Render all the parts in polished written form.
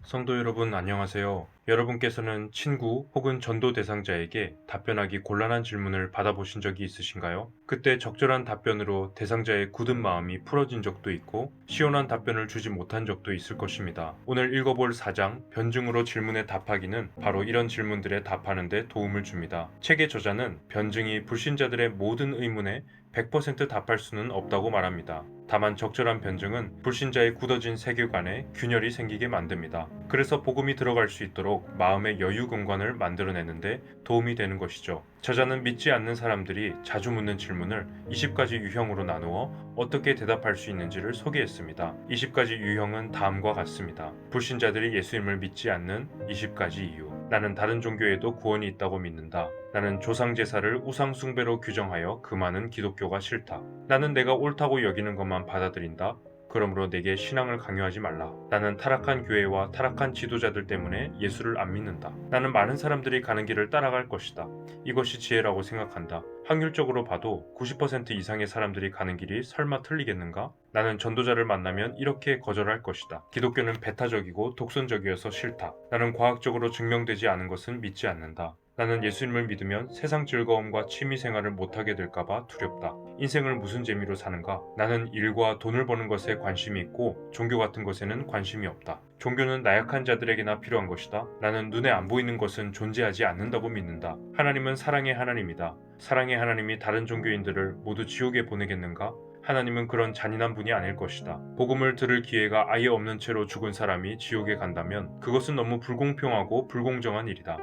성도 여러분 안녕하세요. 여러분께서는 친구 혹은 전도 대상자에게 답변하기 곤란한 질문을 받아보신 적이 있으신가요? 그때 적절한 답변으로 대상자의 굳은 마음이 풀어진 적도 있고 시원한 답변을 주지 못한 적도 있을 것입니다. 오늘 읽어볼 4장 변증으로 질문에 답하기는 바로 이런 질문들에 답하는 데 도움을 줍니다. 책의 저자는 변증이 불신자들의 모든 의문에 100% 답할 수는 없다고 말합니다. 다만 적절한 변증은 불신자의 굳어진 세계관에 균열이 생기게 만듭니다. 그래서 복음이 들어갈 수 있도록 마음의 여유 공간을 만들어내는데 도움이 되는 것이죠. 저자는 믿지 않는 사람들이 자주 묻는 질문을 20가지 유형으로 나누어 어떻게 대답할 수 있는지를 소개했습니다. 20가지 유형은 다음과 같습니다. 불신자들이 예수님을 믿지 않는 20가지 이유. 나는 다른 종교에도 구원이 있다고 믿는다. 나는 조상제사를 우상숭배로 규정하여 금하는 기독교가 싫다. 나는 내가 옳다고 여기는 것만 받아들인다. 그러므로 내게 신앙을 강요하지 말라. 나는 타락한 교회와 타락한 지도자들 때문에 예수를 안 믿는다. 나는 많은 사람들이 가는 길을 따라갈 것이다. 이것이 지혜라고 생각한다. 확률적으로 봐도 90% 이상의 사람들이 가는 길이 설마 틀리겠는가? 나는 전도자를 만나면 이렇게 거절할 것이다. 기독교는 배타적이고 독선적이어서 싫다. 나는 과학적으로 증명되지 않은 것은 믿지 않는다. 나는 예수님을 믿으면 세상 즐거움과 취미 생활을 못하게 될까봐 두렵다. 인생을 무슨 재미로 사는가? 나는 일과 돈을 버는 것에 관심이 있고 종교 같은 것에는 관심이 없다. 종교는 나약한 자들에게나 필요한 것이다. 나는 눈에 안 보이는 것은 존재하지 않는다고 믿는다. 하나님은 사랑의 하나님이다. 사랑의 하나님이 다른 종교인들을 모두 지옥에 보내겠는가? 하나님은 그런 잔인한 분이 아닐 것이다. 복음을 들을 기회가 아예 없는 채로 죽은 사람이 지옥에 간다면 그것은 너무 불공평하고 불공정한 일이다.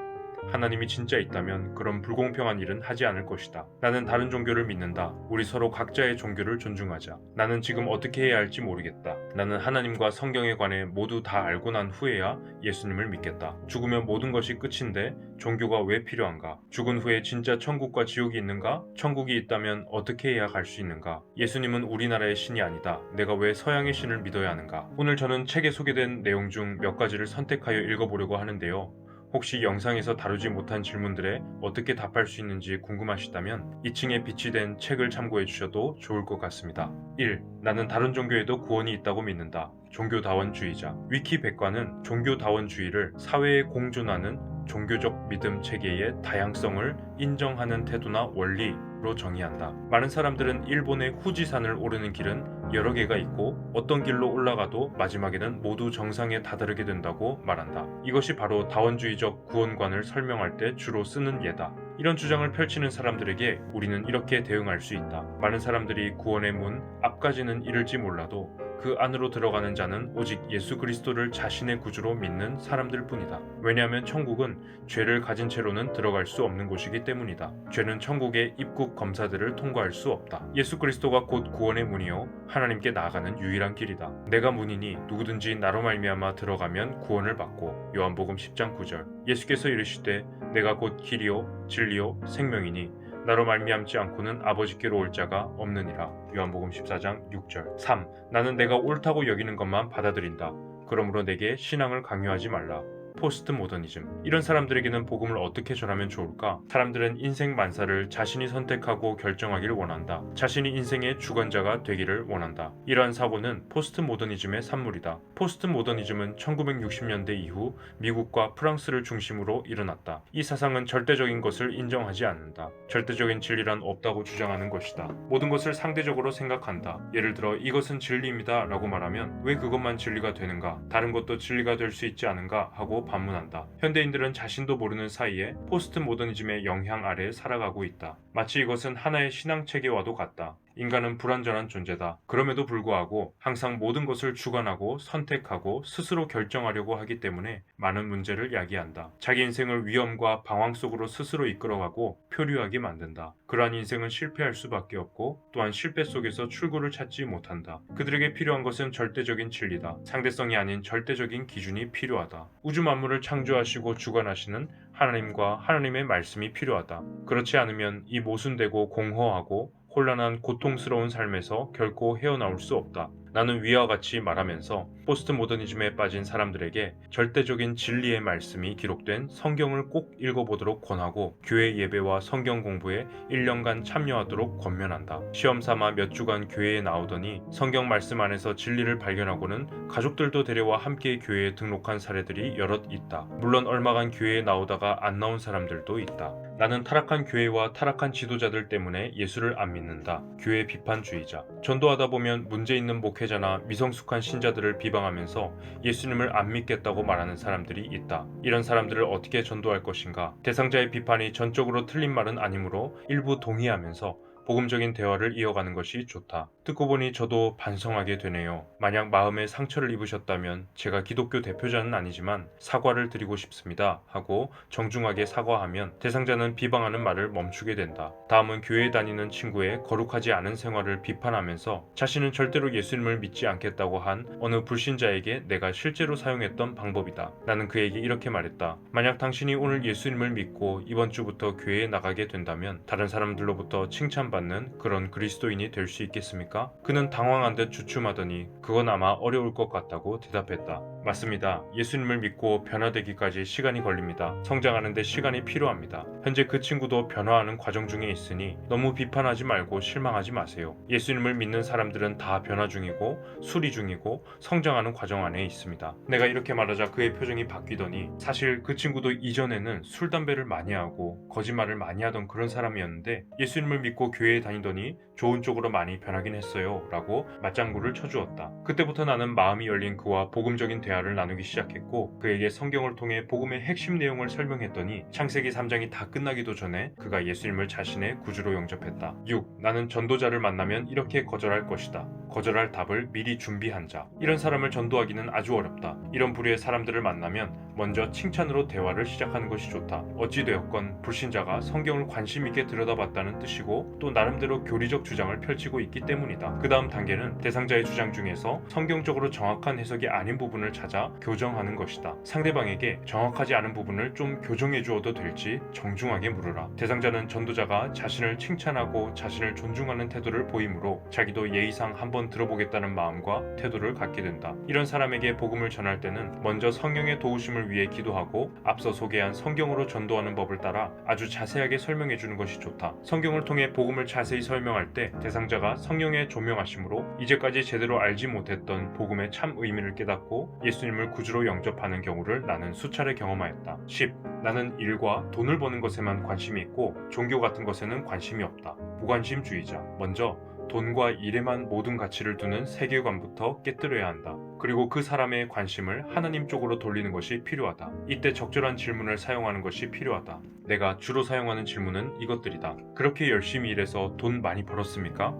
하나님이 진짜 있다면 그런 불공평한 일은 하지 않을 것이다. 나는 다른 종교를 믿는다. 우리 서로 각자의 종교를 존중하자. 나는 지금 어떻게 해야 할지 모르겠다. 나는 하나님과 성경에 관해 모두 다 알고 난 후에야 예수님을 믿겠다. 죽으면 모든 것이 끝인데 종교가 왜 필요한가? 죽은 후에 진짜 천국과 지옥이 있는가? 천국이 있다면 어떻게 해야 갈 수 있는가? 예수님은 우리나라의 신이 아니다. 내가 왜 서양의 신을 믿어야 하는가? 오늘 저는 책에 소개된 내용 중 몇 가지를 선택하여 읽어보려고 하는데요. 혹시 영상에서 다루지 못한 질문들에 어떻게 답할 수 있는지 궁금하시다면 2층에 비치된 책을 참고해 주셔도 좋을 것 같습니다. 1. 나는 다른 종교에도 구원이 있다고 믿는다. 종교다원주의자. 위키백과는 종교다원주의를 사회에 공존하는 종교적 믿음 체계의 다양성을 인정하는 태도나 원리로 정의한다. 많은 사람들은 일본의 후지산을 오르는 길은 여러 개가 있고 어떤 길로 올라가도 마지막에는 모두 정상에 다다르게 된다고 말한다. 이것이 바로 다원주의적 구원관을 설명할 때 주로 쓰는 예다. 이런 주장을 펼치는 사람들에게 우리는 이렇게 대응할 수 있다. 많은 사람들이 구원의 문 앞까지는 이를지 몰라도 그 안으로 들어가는 자는 오직 예수 그리스도를 자신의 구주로 믿는 사람들 뿐이다. 왜냐하면 천국은 죄를 가진 채로는 들어갈 수 없는 곳이기 때문이다. 죄는 천국의 입국 검사들을 통과할 수 없다. 예수 그리스도가 곧 구원의 문이요 하나님께 나아가는 유일한 길이다. 내가 문이니 누구든지 나로 말미암아 들어가면 구원을 받고 요한복음 10장 9절. 예수께서 이르시되 내가 곧 길이요 진리요 생명이니 나로 말미암지 않고는 아버지께로 올 자가 없느니라. 요한복음 14장 6절. 3. 나는 내가 옳다고 여기는 것만 받아들인다. 그러므로 내게 신앙을 강요하지 말라. 포스트 모더니즘. 이런 사람들에게는 복음을 어떻게 전하면 좋을까? 사람들은 인생 만사를 자신이 선택하고 결정하기를 원한다. 자신이 인생의 주관자가 되기를 원한다. 이러한 사고는 포스트 모더니즘의 산물이다. 포스트 모더니즘은 1960년대 이후 미국과 프랑스를 중심으로 일어났다. 이 사상은 절대적인 것을 인정하지 않는다. 절대적인 진리란 없다고 주장하는 것이다. 모든 것을 상대적으로 생각한다. 예를 들어 이것은 진리입니다 라고 말하면 왜 그것만 진리가 되는가? 다른 것도 진리가 될 수 있지 않은가? 하고 반문한다. 현대인들은 자신도 모르는 사이에 포스트 모더니즘의 영향 아래 살아가고 있다. 마치 이것은 하나의 신앙 체계와도 같다. 인간은 불완전한 존재다. 그럼에도 불구하고 항상 모든 것을 주관하고 선택하고 스스로 결정하려고 하기 때문에 많은 문제를 야기한다. 자기 인생을 위험과 방황 속으로 스스로 이끌어가고 표류하게 만든다. 그러한 인생은 실패할 수밖에 없고 또한 실패 속에서 출구를 찾지 못한다. 그들에게 필요한 것은 절대적인 진리다. 상대성이 아닌 절대적인 기준이 필요하다. 우주 만물을 창조하시고 주관하시는 하나님과 하나님의 말씀이 필요하다. 그렇지 않으면 이 모순되고 공허하고 혼란한 고통스러운 삶에서 결코 헤어나올 수 없다. 나는 위와 같이 말하면서 포스트 모더니즘에 빠진 사람들에게 절대적인 진리의 말씀이 기록된 성경을 꼭 읽어보도록 권하고 교회 예배와 성경 공부에 1년간 참여하도록 권면한다. 시험 삼아 몇 주간 교회에 나오더니 성경 말씀 안에서 진리를 발견하고는 가족들도 데려와 함께 교회에 등록한 사례들이 여럿 있다. 물론 얼마간 교회에 나오다가 안 나온 사람들도 있다. 나는 타락한 교회와 타락한 지도자들 때문에 예수를 안 믿는다. 교회 비판주의자. 전도하다 보면 문제 있는 목회자나 미성숙한 신자들을 비방하면서 예수님을 안 믿겠다고 말하는 사람들이 있다. 이런 사람들을 어떻게 전도할 것인가? 대상자의 비판이 전적으로 틀린 말은 아니므로 일부 동의하면서 복음적인 대화를 이어가는 것이 좋다. 듣고 보니 저도 반성하게 되네요. 만약 마음에 상처를 입으셨다면 제가 기독교 대표자는 아니지만 사과를 드리고 싶습니다 하고 정중하게 사과하면 대상자는 비방하는 말을 멈추게 된다. 다음은 교회에 다니는 친구의 거룩하지 않은 생활을 비판하면서 자신은 절대로 예수님을 믿지 않겠다고 한 어느 불신자에게 내가 실제로 사용했던 방법이다. 나는 그에게 이렇게 말했다. 만약 당신이 오늘 예수님을 믿고 이번 주부터 교회에 나가게 된다면 다른 사람들로부터 칭찬받는 그런 그리스도인이 될 수 있겠습니까? 그는 당황한 듯 주춤하더니 그건 아마 어려울 것 같다고 대답했다. 맞습니다. 예수님을 믿고 변화되기까지 시간이 걸립니다. 성장하는 데 시간이 필요합니다. 현재 그 친구도 변화하는 과정 중에 있으니 너무 비판하지 말고 실망하지 마세요. 예수님을 믿는 사람들은 다 변화 중이고 수리 중이고 성장하는 과정 안에 있습니다. 내가 이렇게 말하자 그의 표정이 바뀌더니 사실 그 친구도 이전에는 술, 담배를 많이 하고 거짓말을 많이 하던 그런 사람이었는데 예수님을 믿고 교회에 다니더니 좋은 쪽으로 많이 변하긴 했어요 라고 맞장구를 쳐주었다. 그때부터 나는 마음이 열린 그와 복음적인 대화를 나누기 시작했고 그에게 성경을 통해 복음의 핵심 내용을 설명했더니 창세기 3장이 다 끝나기도 전에 그가 예수님을 자신의 구주로 영접했다. 6. 나는 전도자를 만나면 이렇게 거절할 것이다. 거절할 답을 미리 준비한 자. 이런 사람을 전도하기는 아주 어렵다. 이런 부류의 사람들을 만나면 먼저 칭찬으로 대화를 시작하는 것이 좋다. 어찌되었건 불신자가 성경을 관심 있게 들여다봤다는 뜻이고 또 나름대로 교리적 주장을 펼치고 있기 때문이다. 그 다음 단계는 대상자의 주장 중에서 성경적으로 정확한 해석이 아닌 부분을 찾아 교정하는 것이다. 상대방에게 정확하지 않은 부분을 좀 교정해 주어도 될지 정중하게 물으라. 대상자는 전도자가 자신을 칭찬하고 자신을 존중하는 태도를 보이므로 자기도 예의상 한번 들어보겠다는 마음과 태도를 갖게 된다. 이런 사람에게 복음을 전할 때는 먼저 성령의 도우심을 위해 기도하고 앞서 소개한 성경으로 전도하는 법을 따라 아주 자세하게 설명해 주는 것이 좋다. 성경을 통해 복음을 자세히 설명할 때 대상자가 성령의 조명하심으로 이제까지 제대로 알지 못했던 복음의 참 의미를 깨닫고 예수님을 구주로 영접하는 경우를 나는 수차례 경험하였다. 10. 나는 일과 돈을 버는 것에만 관심이 있고 종교 같은 것에는 관심이 없다. 무관심주의자. 먼저 돈과 일에만 모든 가치를 두는 세계관부터 깨뜨려야 한다. 그리고 그 사람의 관심을 하나님 쪽으로 돌리는 것이 필요하다. 이때 적절한 질문을 사용하는 것이 필요하다. 내가 주로 사용하는 질문은 이것들이다. 그렇게 열심히 일해서 돈 많이 벌었습니까?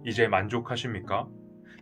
이제 만족하십니까?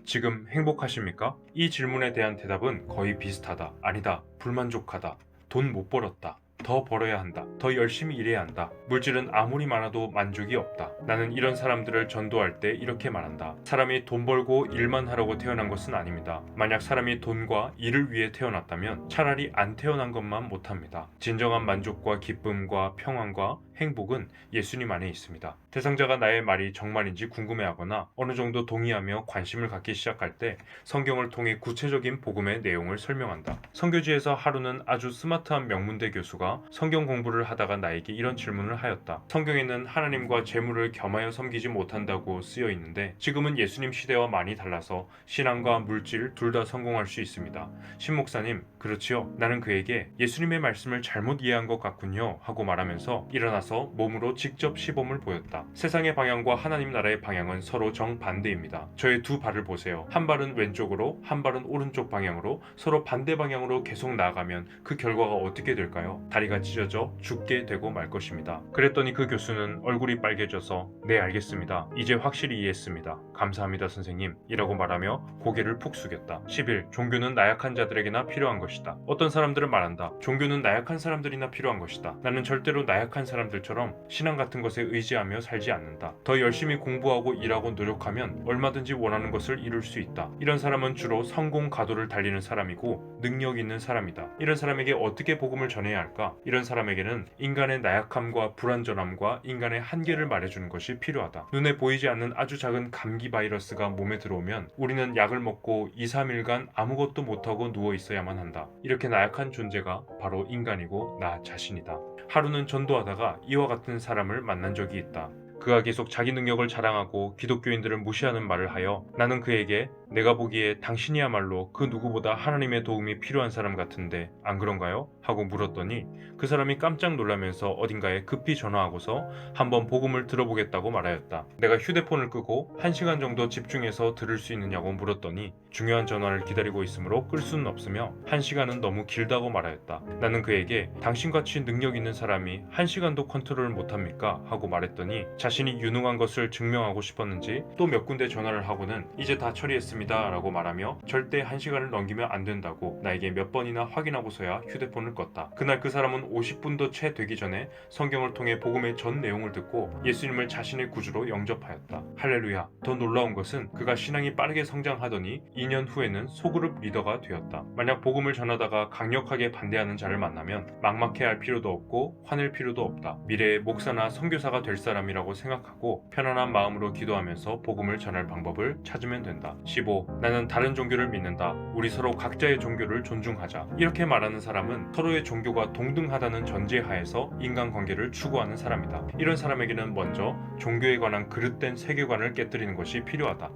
지금 행복하십니까? 이 질문에 대한 대답은 거의 비슷하다. 아니다. 불만족하다. 돈 못 벌었다. 더 벌어야 한다. 더 열심히 일해야 한다. 물질은 아무리 많아도 만족이 없다. 나는 이런 사람들을 전도할 때 이렇게 말한다. 사람이 돈 벌고 일만 하려고 태어난 것은 아닙니다. 만약 사람이 돈과 일을 위해 태어났다면 차라리 안 태어난 것만 못합니다. 진정한 만족과 기쁨과 평안과 행복은 예수님 안에 있습니다. 대상자가 나의 말이 정말인지 궁금해하거나 어느 정도 동의하며 관심을 갖기 시작할 때 성경을 통해 구체적인 복음의 내용을 설명한다. 선교지에서 하루는 아주 스마트한 명문대 교수가 성경 공부를 하다가 나에게 이런 질문을 하였다. 성경에는 하나님과 재물을 겸하여 섬기지 못한다고 쓰여 있는데 지금은 예수님 시대와 많이 달라서 신앙과 물질 둘 다 성공할 수 있습니다. 신 목사님, 그렇지요? 나는 그에게 예수님의 말씀을 잘못 이해한 것 같군요 하고 말하면서 일어나서 몸으로 직접 시범을 보였다. 세상의 방향과 하나님 나라의 방향은 서로 정반대입니다. 저의 두 발을 보세요. 한 발은 왼쪽으로, 한 발은 오른쪽 방향으로 서로 반대 방향으로 계속 나아가면 그 결과가 어떻게 될까요? 다리가 찢어져 죽게 되고 말 것입니다. 그랬더니 그 교수는 얼굴이 빨개져서 네, 알겠습니다. 이제 확실히 이해했습니다. 감사합니다, 선생님. 이라고 말하며 고개를 푹 숙였다. 11. 종교는 나약한 자들에게나 필요한 것이다. 어떤 사람들은 말한다. 종교는 나약한 사람들이나 필요한 것이다. 나는 절대로 나약한 사람들 사람들처럼 신앙 같은 것에 의지하며 살지 않는다. 더 열심히 공부하고 일하고 노력하면 얼마든지 원하는 것을 이룰 수 있다. 이런 사람은 주로 성공 가도를 달리는 사람이고 능력 있는 사람이다. 이런 사람에게 어떻게 복음을 전해야 할까? 이런 사람에게는 인간의 나약함과 불완전함과 인간의 한계를 말해주는 것이 필요하다. 눈에 보이지 않는 아주 작은 감기 바이러스가 몸에 들어오면 우리는 약을 먹고 2, 3일간 아무것도 못하고 누워 있어야만 한다. 이렇게 나약한 존재가 바로 인간이고 나 자신이다. 하루는 전도하다가 이와 같은 사람을 만난 적이 있다. 그가 계속 자기 능력을 자랑하고 기독교인들을 무시하는 말을 하여 나는 그에게 내가 보기에 당신이야말로 그 누구보다 하나님의 도움이 필요한 사람 같은데 안 그런가요? 하고 물었더니 그 사람이 깜짝 놀라면서 어딘가에 급히 전화하고서 한번 복음을 들어보겠다고 말하였다. 내가 휴대폰을 끄고 1시간 정도 집중해서 들을 수 있느냐고 물었더니 중요한 전화를 기다리고 있으므로 끌 수는 없으며 1시간은 너무 길다고 말하였다. 나는 그에게 당신같이 능력 있는 사람이 1시간도 컨트롤을 못합니까? 하고 말했더니 자신이 유능한 것을 증명하고 싶었는지 또 몇 군데 전화를 하고는 이제 다 처리했습니다 라고 말하며 절대 1시간을 넘기면 안 된다고 나에게 몇 번이나 확인하고서야 휴대폰을 껐다. 그날 그 사람은 50분도 채 되기 전에 성경을 통해 복음의 전 내용을 듣고 예수님을 자신의 구주로 영접하였다. 할렐루야. 더 놀라운 것은 그가 신앙이 빠르게 성장하더니 2년 후에는 소그룹 리더가 되었다. 만약 복음을 전하다가 강력하게 반대하는 자를 만나면 막막해할 필요도 없고 화낼 필요도 없다. 미래의 목사나 선교사가 될 사람이라고 생각하고 편안한 마음으로 기도하면서 복음을 전할 방법을 찾으면 된다. 15. 나는 다른 종교를 믿는다. 우리 서로 각자의 종교를 존중하자. 이렇게 말하는 사람은 서로의 종교가 동등하다는 전제하에서 인간관계를 추구하는 사람이다. 이런 사람에게는 먼저 종교에 관한 그릇된 세계관을 깨뜨리는 것이 필요하다.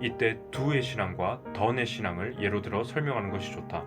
이때 두의 신앙과 던의 신앙을 예로 들어 설명하는 것이 좋다.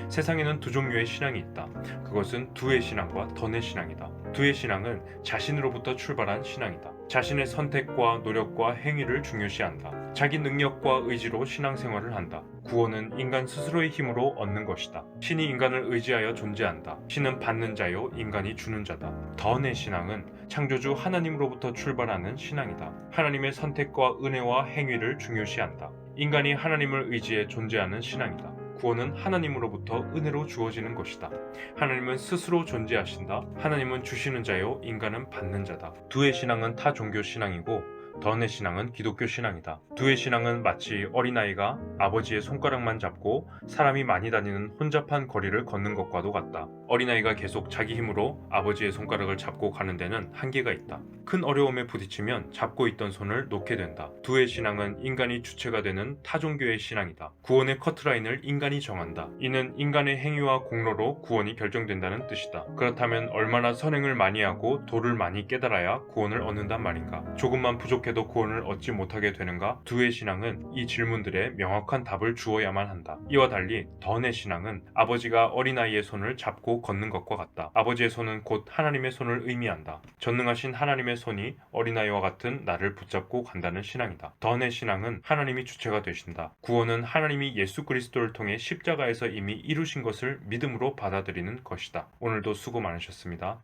세상에는 두 종류의 신앙이 있다. 그것은 두의 신앙과 던의 신앙이다. 두의 신앙은 자신으로부터 출발한 신앙이다. 자신의 선택과 노력과 행위를 중요시한다. 자기 능력과 의지로 신앙생활을 한다. 구원은 인간 스스로의 힘으로 얻는 것이다. 신이 인간을 의지하여 존재한다. 신은 받는 자요, 인간이 주는 자다. 던의 신앙은 창조주 하나님으로부터 출발하는 신앙이다. 하나님의 선택과 은혜와 행위를 중요시한다. 인간이 하나님을 의지해 존재하는 신앙이다. 구원은 하나님으로부터 은혜로 주어지는 것이다. 하나님은 스스로 존재하신다. 하나님은 주시는 자요, 인간은 받는 자다. 두의 신앙은 타 종교 신앙이고 던의 신앙은 기독교 신앙이다. 두의 신앙은 마치 어린아이가 아버지의 손가락만 잡고 사람이 많이 다니는 혼잡한 거리를 걷는 것과도 같다. 어린아이가 계속 자기 힘으로 아버지의 손가락을 잡고 가는 데는 한계가 있다. 큰 어려움에 부딪히면 잡고 있던 손을 놓게 된다. 두의 신앙은 인간이 주체가 되는 타종교의 신앙이다. 구원의 커트라인을 인간이 정한다. 이는 인간의 행위와 공로로 구원이 결정된다는 뜻이다. 그렇다면 얼마나 선행을 많이 하고 도를 많이 깨달아야 구원을 얻는단 말인가? 조금만 부족해도 구원을 얻지 못하게 되는가? 두의 신앙은 이 질문들에 명확한 답을 주어야만 한다. 이와 달리 던의 신앙은 아버지가 어린아이의 손을 잡고 걷는 것과 같다. 아버지의 손은 곧 하나님의 손을 의미한다. 전능하신 하나님의 손이 어린아이와 같은 나를 붙잡고 간다는 신앙이다. 던의 신앙은 하나님이 주체가 되신다. 구원은 하나님이 예수 그리스도를 통해 십자가에서 이미 이루신 것을 믿음으로 받아들이는 것이다. 오늘도 수고 많으셨습니다.